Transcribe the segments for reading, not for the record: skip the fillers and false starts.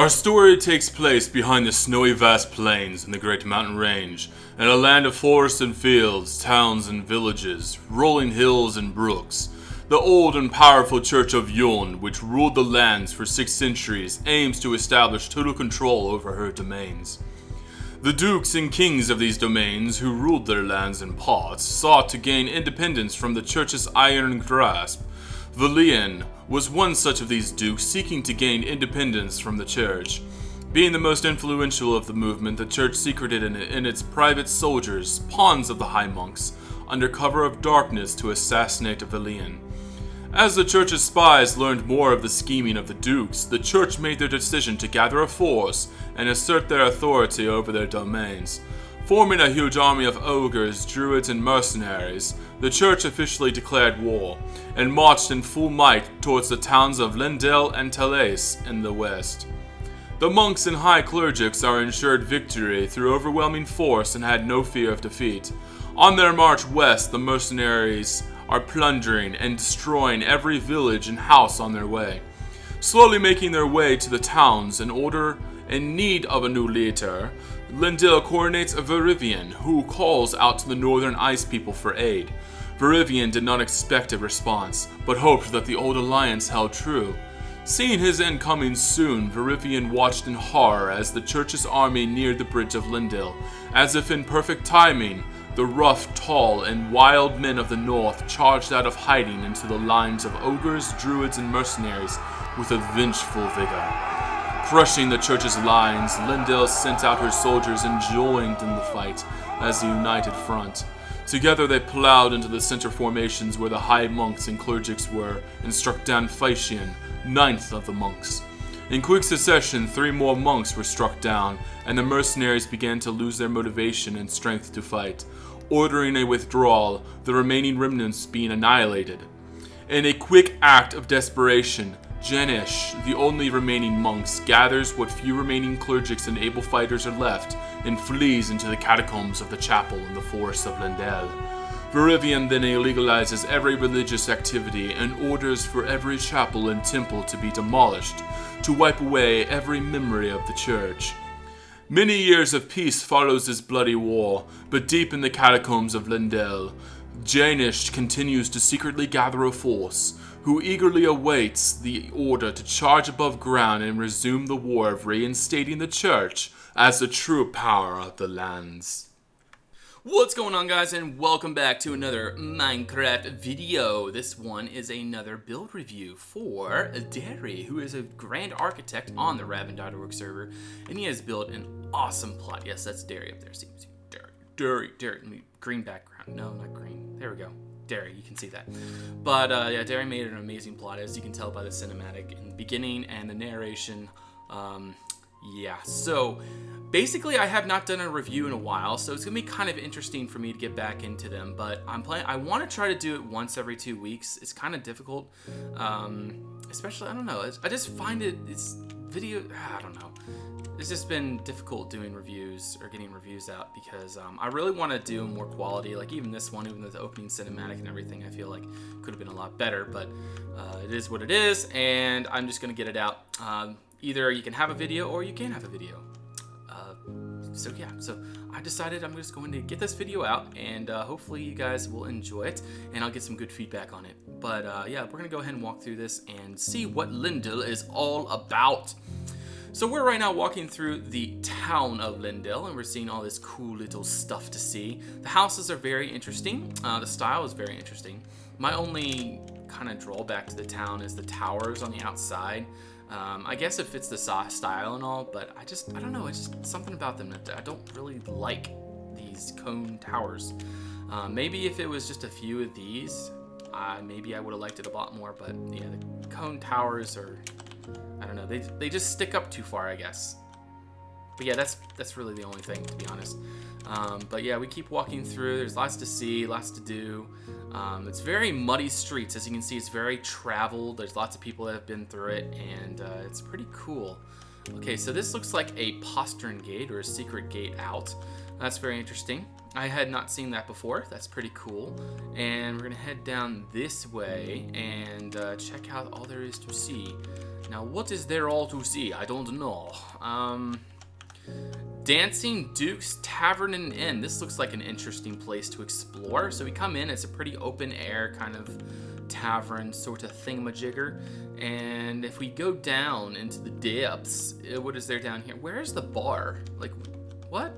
Our story takes place behind the snowy vast plains in the Great Mountain Range, in a land of forests and fields, towns and villages, rolling hills and brooks. The old and powerful Church of Yuln, which ruled the lands for 6 centuries, aims to establish total control over her domains. The dukes and kings of these domains, who ruled their lands in parts, sought to gain independence from the Church's iron grasp. Valian was one such of these dukes seeking to gain independence from the Church. Being the most influential of the movement, the Church secreted in its private soldiers, pawns of the High Monks, under cover of darkness to assassinate Valian. As the Church's spies learned more of the scheming of the dukes, the Church made their decision to gather a force and assert their authority over their domains. Forming a huge army of ogres, druids, and mercenaries, the Church officially declared war, and marched in full might towards the towns of Lindel and Talais in the west. The monks and high clerics are ensured victory through overwhelming force and had no fear of defeat. On their march west, the mercenaries are plundering and destroying every village and house on their way. Slowly making their way to the towns in need of a new leader, Lindel coordinates a Verivian, who calls out to the northern ice people for aid. Verivian did not expect a response, but hoped that the old alliance held true. Seeing his end coming soon, Verivian watched in horror as the Church's army neared the bridge of Lindel. As if in perfect timing, the rough, tall, and wild men of the north charged out of hiding into the lines of ogres, druids, and mercenaries with a vengeful vigor. Crushing the Church's lines, Lindel sent out her soldiers and joined in the fight as a united front. Together they plowed into the center formations where the high monks and clerics were, and struck down Phaetian, 9th of the monks. In quick succession, 3 more monks were struck down, and the mercenaries began to lose their motivation and strength to fight, ordering a withdrawal, the remaining remnants being annihilated. In a quick act of desperation, Janish, the only remaining monks, gathers what few remaining clerics and able fighters are left and flees into the catacombs of the chapel in the forest of Lindel. Verivian then illegalizes every religious activity and orders for every chapel and temple to be demolished, to wipe away every memory of the Church. Many years of peace follows this bloody war, but deep in the catacombs of Lindel, Janish continues to secretly gather a force, who eagerly awaits the order to charge above ground and resume the war of reinstating the Church as the true power of the lands. What's going on, guys, and welcome back to another Minecraft video. This one is another build review for Deri, who is a grand architect on the Raven.org server, and he has built an awesome plot. Yes, that's Deri up there. See, Deri, green background. No, not green. There we go. Deri, you can see that. But yeah, Deri made an amazing plot, as you can tell by the cinematic in the beginning and the narration. Yeah, so basically I have not done a review in a while, so it's gonna be kind of interesting for me to get back into them, but I want to try to do it once every 2 weeks. It's kind of difficult, especially, I don't know, I just find it's just been difficult doing reviews or getting reviews out, because I really want to do more quality. Like even this one, even the opening cinematic and everything, I feel like could have been a lot better, but it is what it is, and I'm just gonna get it out. Either you can have a video or you can't have a video. So yeah, so I decided I'm just going to get this video out, and hopefully you guys will enjoy it, and I'll get some good feedback on it. But yeah, we're gonna go ahead and walk through this and see what Lindel is all about. So we're right now walking through the town of Lindel, and we're seeing all this cool little stuff to see. The houses are very interesting. The style is very interesting. My only kind of drawback to the town is the towers on the outside. I guess it fits the style and all, but I don't know, it's just something about them that I don't really like, these cone towers. Maybe if it was just a few of these, maybe I would have liked it a lot more, but yeah, the cone towers are, I don't know, they just stick up too far, I guess. But yeah, that's really the only thing, to be honest. But yeah, we keep walking through. There's lots to see, lots to do. It's very muddy streets. As you can see, it's very traveled. There's lots of people that have been through it, and it's pretty cool. Okay, so this looks like a postern gate, or a secret gate out. That's very interesting. I had not seen that before. That's pretty cool. And we're gonna head down this way and check out all there is to see. Now, what is there all to see? I don't know. Dancing Duke's Tavern and Inn. This looks like an interesting place to explore. So we come in, it's a pretty open air kind of tavern sort of thingamajigger. And if we go down into the depths, what is there down here? Where is the bar? Like, what?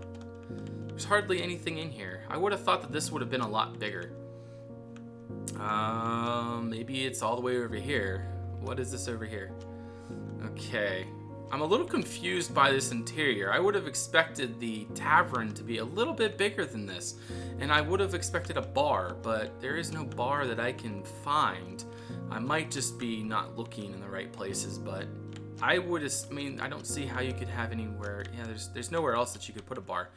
There's hardly anything in here. I would have thought that this would have been a lot bigger. Maybe it's all the way over here. What is this over here? Okay. I'm a little confused by this interior. I would have expected the tavern to be a little bit bigger than this. And I would have expected a bar, but there is no bar that I can find. I might just be not looking in the right places, but I mean, I don't see how you could have anywhere. Yeah, there's nowhere else that you could put a bar.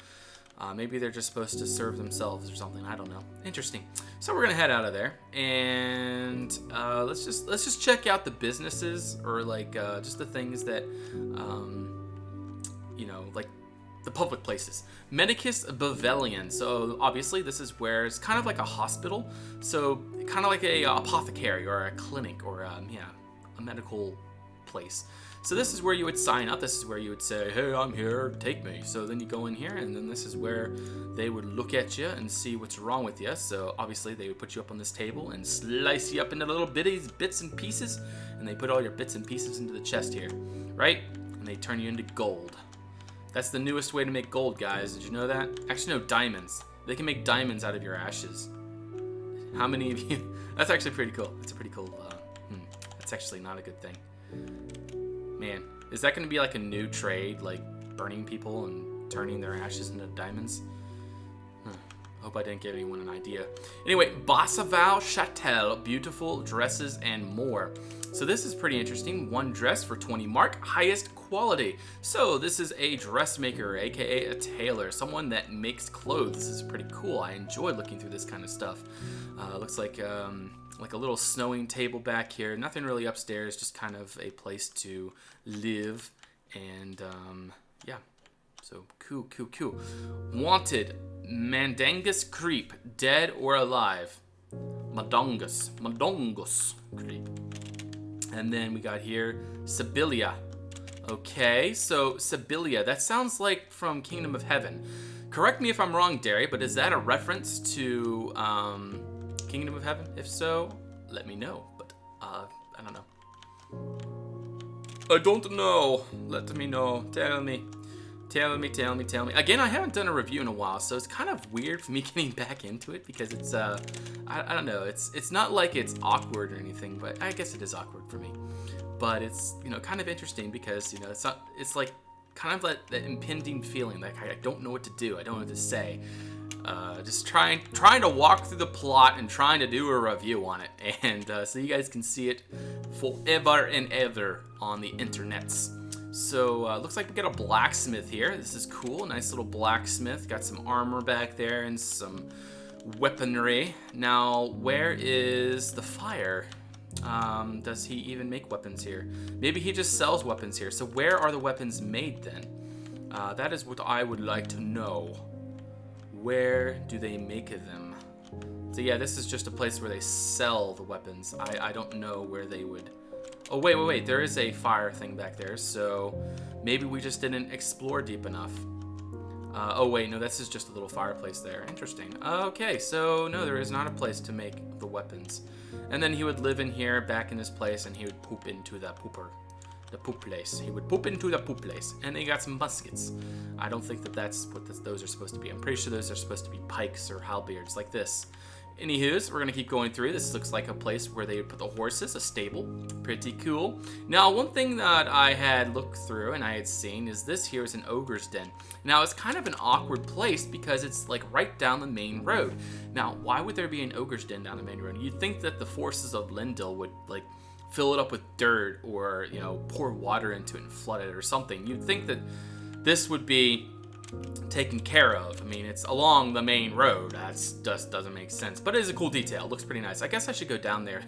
Maybe they're just supposed to serve themselves or something. I don't know. Interesting. So we're gonna head out of there, and let's just check out the businesses, or like just the things that you know, like the public places. Medicus Bavelion. So obviously this is where it's kind of like a hospital. So kind of like a apothecary or a clinic or a medical place. So this is where you would sign up. This is where you would say, hey, I'm here, take me. So then you go in here, and then this is where they would look at you and see what's wrong with you. So obviously they would put you up on this table and slice you up into little bits and pieces, and they put all your bits and pieces into the chest here, right? And they turn you into gold. That's the newest way to make gold, guys. Did you know that? Actually, no, diamonds. They can make diamonds out of your ashes. How many of you? That's actually pretty cool. That's a pretty cool, that's actually not a good thing. Man, is that going to be like a new trade, like burning people and turning their ashes into diamonds? Hope I didn't give anyone an idea. Anyway, Bassaval Châtel, beautiful dresses and more. So this is pretty interesting. One dress for 20 mark, highest quality. So this is a dressmaker, aka a tailor, someone that makes clothes. This is pretty cool. I enjoy looking through this kind of stuff. Looks like a little snowing table back here. Nothing really upstairs, just kind of a place to live. And yeah, so cool. Wanted, Mandangus Creep, dead or alive. Madongus Creep. And then we got here Sibylla. Okay, so Sibylla, that sounds like from Kingdom of Heaven. Correct me if I'm wrong, Deri, but is that a reference to Kingdom of Heaven? If so, let me know. But I don't know. I don't know. Let me know. Tell me. Again, I haven't done a review in a while, so it's kind of weird for me getting back into it because it's I don't know. It's not like it's awkward or anything, but I guess it is awkward for me. But it's, you know, kind of interesting because, you know, it's like kind of like that impending feeling, like I don't know what to do. I don't know what to say. Just trying to walk through the plot and trying to do a review on it, and so you guys can see it forever and ever on the internets. So looks like we got a blacksmith here. This is cool. Nice little blacksmith. Got some armor back there and some weaponry. Now, where is the fire? Does he even make weapons here? Maybe he just sells weapons here. So where are the weapons made then? That is what I would like to know. Where do they make them? So yeah, this is just a place where they sell the weapons. I don't know where they would... Oh, wait. There is a fire thing back there, so maybe we just didn't explore deep enough. Oh, wait, no, this is just a little fireplace there. Interesting. Okay, so no, there is not a place to make the weapons. And then he would live in here, back in this place, and he would poop into the pooper. The poop place. He would poop into the poop place. And they got some muskets. I don't think that that's what those are supposed to be. I'm pretty sure those are supposed to be pikes or halberds like this. Anywho's, we're going to keep going through. This looks like a place where they would put the horses, a stable. Pretty cool. Now, one thing that I had looked through and I had seen is this here is an ogre's den. Now, it's kind of an awkward place because it's like right down the main road. Now, why would there be an ogre's den down the main road? You'd think that the forces of Lindel would like fill it up with dirt or, you know, pour water into it and flood it or something. You'd think that this would be taken care of. I mean, it's along the main road. That just doesn't make sense, but it is a cool detail. It looks pretty nice. I guess I should go down there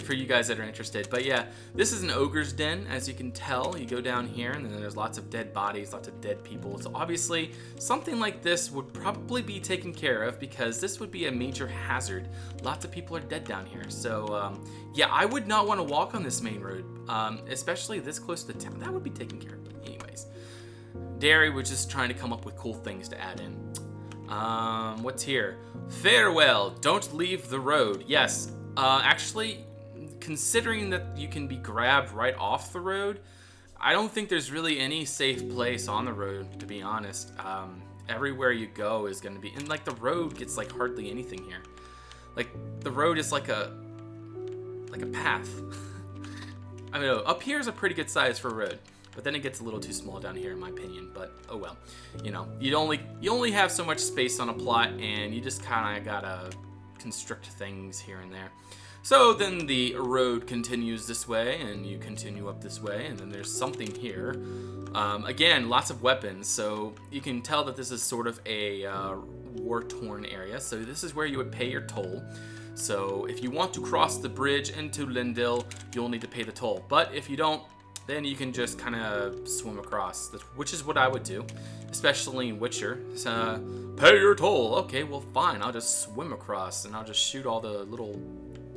for you guys that are interested. But yeah, this is an ogre's den, as you can tell. You go down here, and then there's lots of dead bodies, lots of dead people. So obviously, something like this would probably be taken care of because this would be a major hazard. Lots of people are dead down here. So yeah, I would not want to walk on this main road, especially this close to town. That would be taken care of. But anyways, Deri was just trying to come up with cool things to add in. What's here? Farewell, don't leave the road. Yes, actually, considering that you can be grabbed right off the road, I don't think there's really any safe place on the road, to be honest. Everywhere you go is going to be, and like the road gets like hardly anything here. Like the road is like a path. I mean, up here is a pretty good size for a road. But then it gets a little too small down here, in my opinion. But oh well, you know, you only have so much space on a plot, and you just kind of gotta constrict things here and there. So then the road continues this way, and you continue up this way, and then there's something here. Again, lots of weapons, so you can tell that this is sort of a war-torn area. So this is where you would pay your toll. So if you want to cross the bridge into Lindel, you'll need to pay the toll. But if you don't, then you can just kind of swim across, which is what I would do, especially in Witcher. Pay your toll. Okay, well, fine. I'll just swim across, and I'll just shoot all the little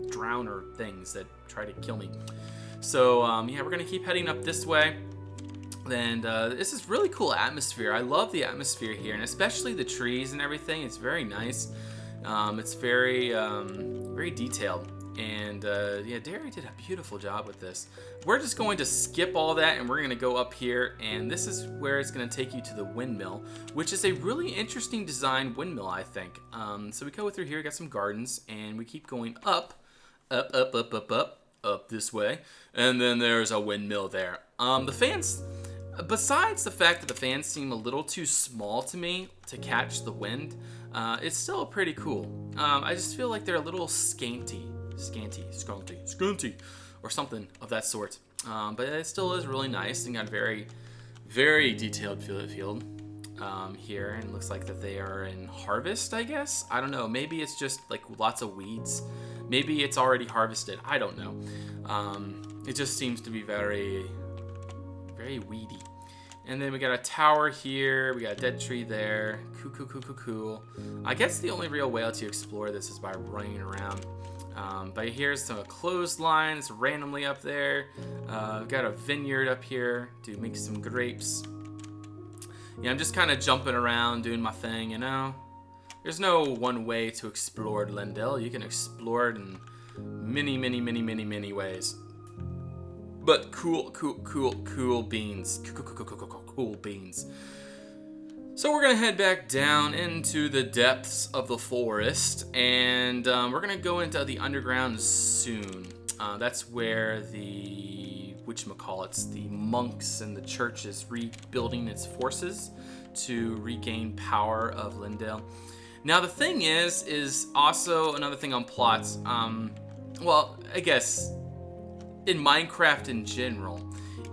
drowner things that try to kill me. So, yeah, we're going to keep heading up this way. And this is really cool atmosphere. I love the atmosphere here, and especially the trees and everything. It's very nice. It's very, very detailed. And yeah, Deri did a beautiful job with this. We're just going to skip all that, and we're going to go up here, and this is where it's going to take you to the windmill, which is a really interesting design windmill, I think. So we go through here, we got some gardens, and we keep going up this way, and then there's a windmill there. The fans, besides the fact that the fans seem a little too small to me to catch the wind, it's still pretty cool. I just feel like they're a little scanty, or something of that sort. But it still is really nice, and got very, very detailed field here, and it looks like that they are in harvest, I guess. I don't know. Maybe it's just like lots of weeds. Maybe it's already harvested. I don't know. It just seems to be very, very weedy. And then we got a tower here. We got a dead tree there. Cool. I guess the only real way to explore this is by running around. But here's some clotheslines randomly up there. We've got a vineyard up here to make some grapes. Yeah, I'm just kind of jumping around, doing my thing, you know? There's no one way to explore Lindel. You can explore it in many ways. But cool beans. Cool beans. So we're going to head back down into the depths of the forest, and we're going to go into the underground soon. That's where the monks and the church is rebuilding its forces to regain power of Lindel. Now the thing is also another thing on plots. Well, I guess in Minecraft in general,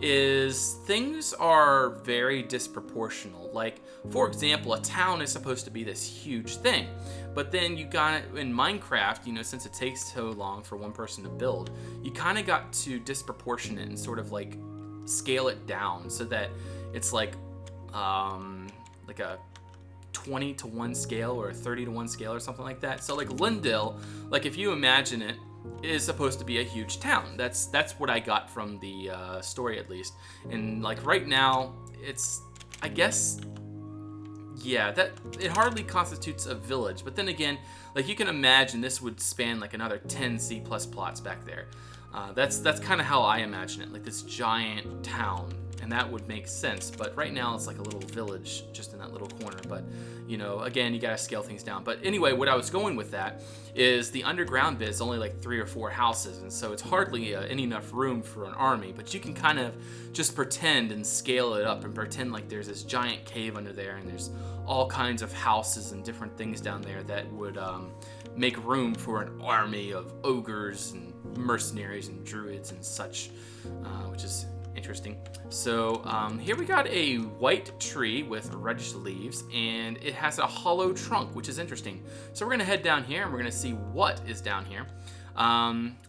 is things are very disproportional. Like, for example, a town is supposed to be this huge thing, but then you got it in Minecraft, you know, since it takes so long for one person to build, you kind of got to disproportionate and sort of like scale it down so that it's like a 20 to 1 scale or a 30 to 1 scale or something like that. So like Lindel, like if you imagine it, is supposed to be a huge town. That's what I got from the story, at least. And like right now, it's, I guess, yeah, that it hardly constitutes a village. But then again, like you can imagine this would span like another 10 C+ plots back there. That's kind of how I imagine it, like this giant town. And that would make sense, but right now it's like a little village just in that little corner. But, you know, again, you gotta scale things down. But anyway, what I was going with that is the underground bit is only like 3 or 4 houses, and so it's hardly any enough room for an army. But you can kind of just pretend and scale it up and pretend like there's this giant cave under there, and there's all kinds of houses and different things down there that would make room for an army of ogres and mercenaries and druids and such, which is interesting. So here we got a white tree with reddish leaves, and it has a hollow trunk, which is interesting. So we're gonna head down here and we're gonna see what is down here.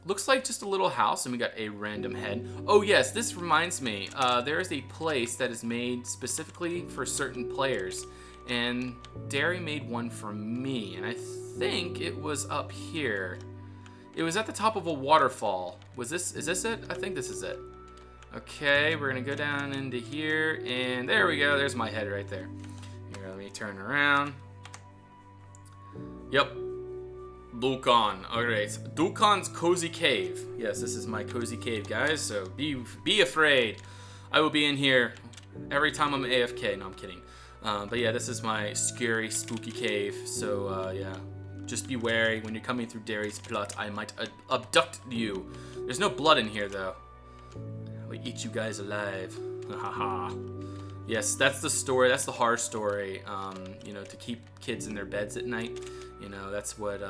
Looks like just a little house, and we got a random head. Oh yes, this reminds me. There is a place that is made specifically for certain players, and Deri made one for me, and I think it was up here. It was at the top of a waterfall. Is this it? I think this is it. Okay, we're gonna go down into here, and there we go. There's my head right there. Here, let me turn around. Yep. Dukan. Alright. Dukan's Cozy Cave. Yes, this is my cozy cave, guys, so be afraid. I will be in here every time I'm AFK. No, I'm kidding. But yeah, this is my scary, spooky cave, so yeah. Just be wary when you're coming through Deri's plot. I might abduct you. There's no blood in here, though. We eat you guys alive. Haha. Yes, that's the story. That's the horror story. You know, to keep kids in their beds at night. You know, that's what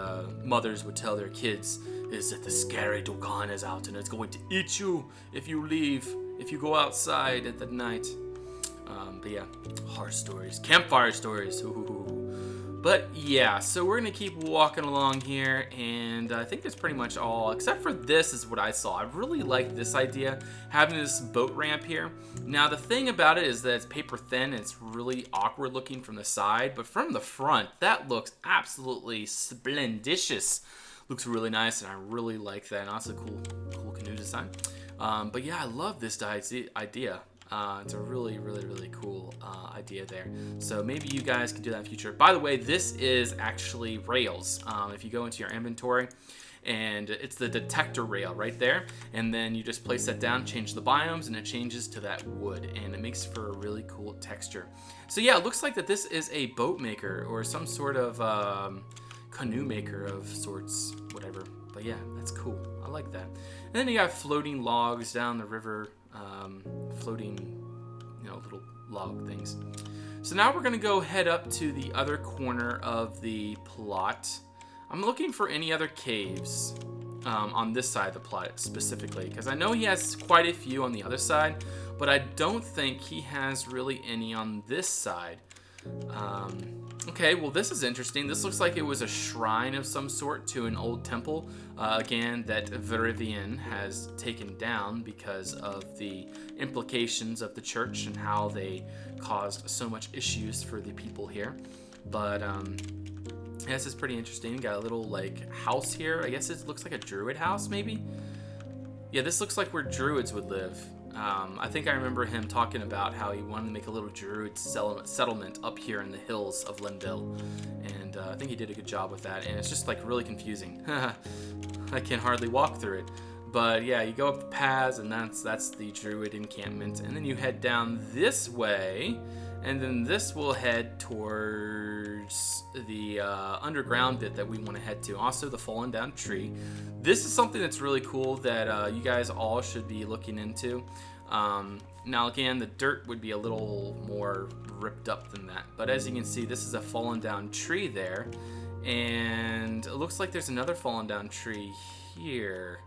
mothers would tell their kids, is that the scary Dukan is out and it's going to eat you if you leave, if you go outside at the night. But yeah, horror stories, campfire stories. Ooh. But yeah, so we're gonna keep walking along here, and I think that's pretty much all, except for this is what I saw. I really like this idea, having this boat ramp here. Now the thing about it is that it's paper thin, and it's really awkward looking from the side, but from the front, that looks absolutely splendicious. Looks really nice, and I really like that, and also cool canoe design. But yeah, I love this idea. It's a really cool idea there. So maybe you guys can do that in the future. By the way, this is actually rails. If you go into your inventory, and it's the detector rail right there, and then you just place that down, change the biomes, and it changes to that wood, and it makes for a really cool texture. So yeah, it looks like that this is a boat maker or some sort of canoe maker of sorts, whatever. But yeah, that's cool. I like that. And then you got floating logs down the river, floating, you know, little log things. So now we're gonna go head up to the other corner of the plot. I'm looking for any other caves on this side of the plot specifically, because I know he has quite a few on the other side, but I don't think he has really any on this side. Okay, well this is interesting. This looks like it was a shrine of some sort to an old temple, again, that Verivian has taken down because of the implications of the church and how they caused so much issues for the people here. But yeah, this is pretty interesting. Got a little like house here. I guess it looks like a druid house, maybe? Yeah, this looks like where druids would live. I think I remember him talking about how he wanted to make a little druid settlement up here in the hills of Lindel, and I think he did a good job with that, and it's just like really confusing. I can hardly walk through it. But yeah, you go up the paths, and that's the druid encampment, and then you head down this way, and then this will head towards the underground bit that we want to head to. Also, the fallen down tree. This is something that's really cool that you guys all should be looking into. Now again, the dirt would be a little more ripped up than that. But as you can see, this is a fallen down tree there. And it looks like there's another fallen down tree here.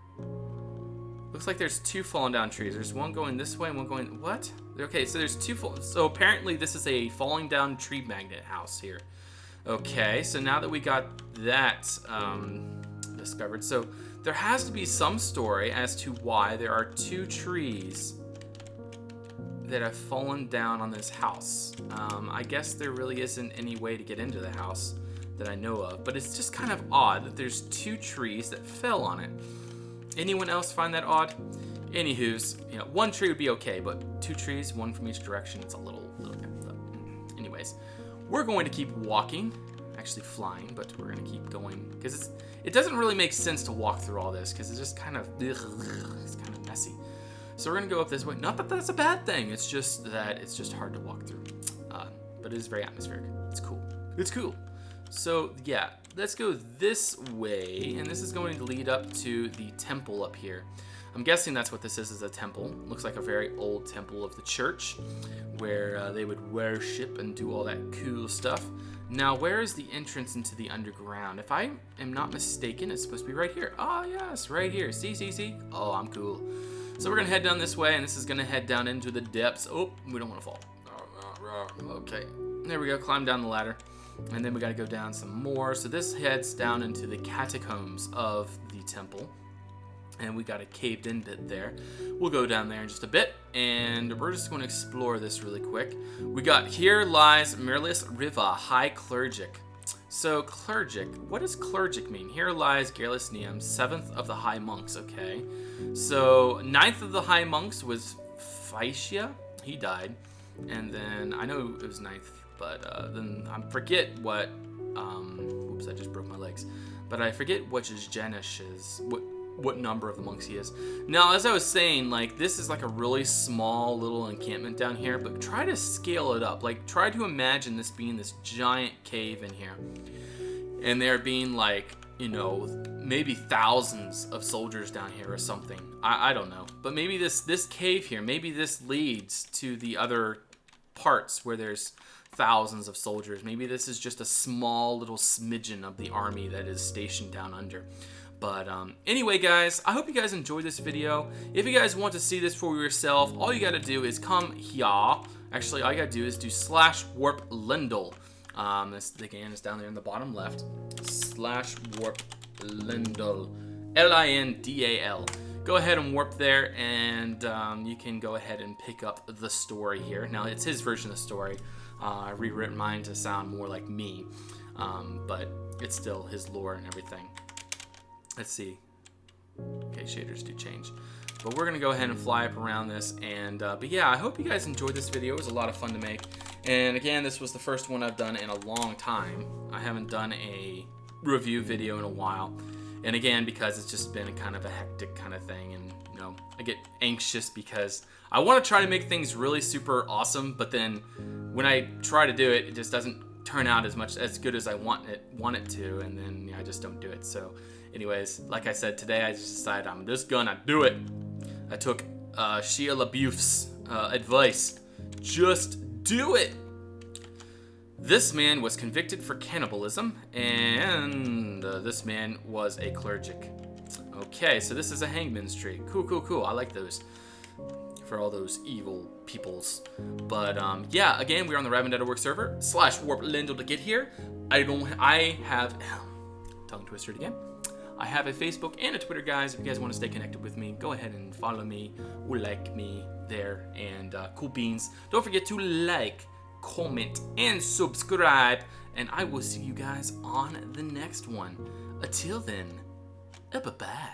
Looks like there's two fallen down trees. There's one going this way and one going... What? Okay, so there's two... So apparently this is a falling down tree magnet house here. Okay, so now that we got that discovered, so there has to be some story as to why there are two trees that have fallen down on this house. I guess there really isn't any way to get into the house that I know of, but it's just kind of odd that there's two trees that fell on it. Anyone else find that odd? Anywho's, you know, one tree would be okay, but two trees, one from each direction, it's a little bit. Anyways, we're going to keep walking, actually flying, but we're going to keep going because it doesn't really make sense to walk through all this because it's just kind of messy. So we're going to go up this way. Not that that's a bad thing. It's just that it's just hard to walk through. But it is very atmospheric. It's cool. It's cool. So yeah, let's go this way, and this is going to lead up to the temple up here. I'm guessing that's what this is a temple. Looks like a very old temple of the church where they would worship and do all that cool stuff. Now, where is the entrance into the underground? If I am not mistaken, it's supposed to be right here. Ah, yes, right here. See? Oh, I'm cool. So we're going to head down this way, and this is going to head down into the depths. Oh, we don't want to fall. Okay, there we go. Climb down the ladder. And then we got to go down some more. So this heads down into the Catacombs of the temple. And we got a caved in bit there. We'll go down there in just a bit, and we're just going to explore this really quick. We got Here Lies Mirlis Riva, High Clergic. So Clergic, what does Clergic mean? Here lies Garrus Neum, 7th of the High Monks, okay. So 9th of the High Monks was Physia, he died. And then, I know it was 9th, but then I forget what, oops, I just broke my legs. But I forget which is Janish's, what number of the monks he is. Now, as I was saying, like, this is like a really small little encampment down here, but try to scale it up. Like, try to imagine this being this giant cave in here. And there being, like, you know, maybe thousands of soldiers down here or something. I don't know. But maybe this cave here, maybe this leads to the other parts where there's thousands of soldiers. Maybe this is just a small little smidgen of the army that is stationed down under. But anyway, guys, I hope you guys enjoyed this video. If you guys want to see this for yourself, all you got to do is come here. Actually, all you got to do is do /warp Lindel. This again is down there in the bottom left. /warp Lindel. Lindal. Go ahead and warp there, and you can go ahead and pick up the story here. Now, it's his version of the story. I rewritten mine to sound more like me, but it's still his lore and everything. Let's see. Okay, shaders do change. But we're going to go ahead and fly up around this. And but yeah, I hope you guys enjoyed this video. It was a lot of fun to make. And again, this was the first one I've done in a long time. I haven't done a review video in a while. And again, because it's just been kind of a hectic kind of thing. And, you know, I get anxious because I want to try to make things really super awesome. But then when I try to do it, it just doesn't turn out as good as I want it to. And then I just don't do it. So anyways, like I said, today I just decided I'm just gonna do it. I took Shia LaBeouf's advice. Just do it. This man was convicted for cannibalism, and this man was a clergic. Okay, so this is a hangman's tree. Cool. I like those for all those evil peoples. But yeah, again, we're on the Raven.org server /warp Lindel to get here. I have tongue twistered again. I have a Facebook and a Twitter, guys. If you guys want to stay connected with me, go ahead and follow me or like me there. And cool beans. Don't forget to like, comment, and subscribe. And I will see you guys on the next one. Until then, bye-bye.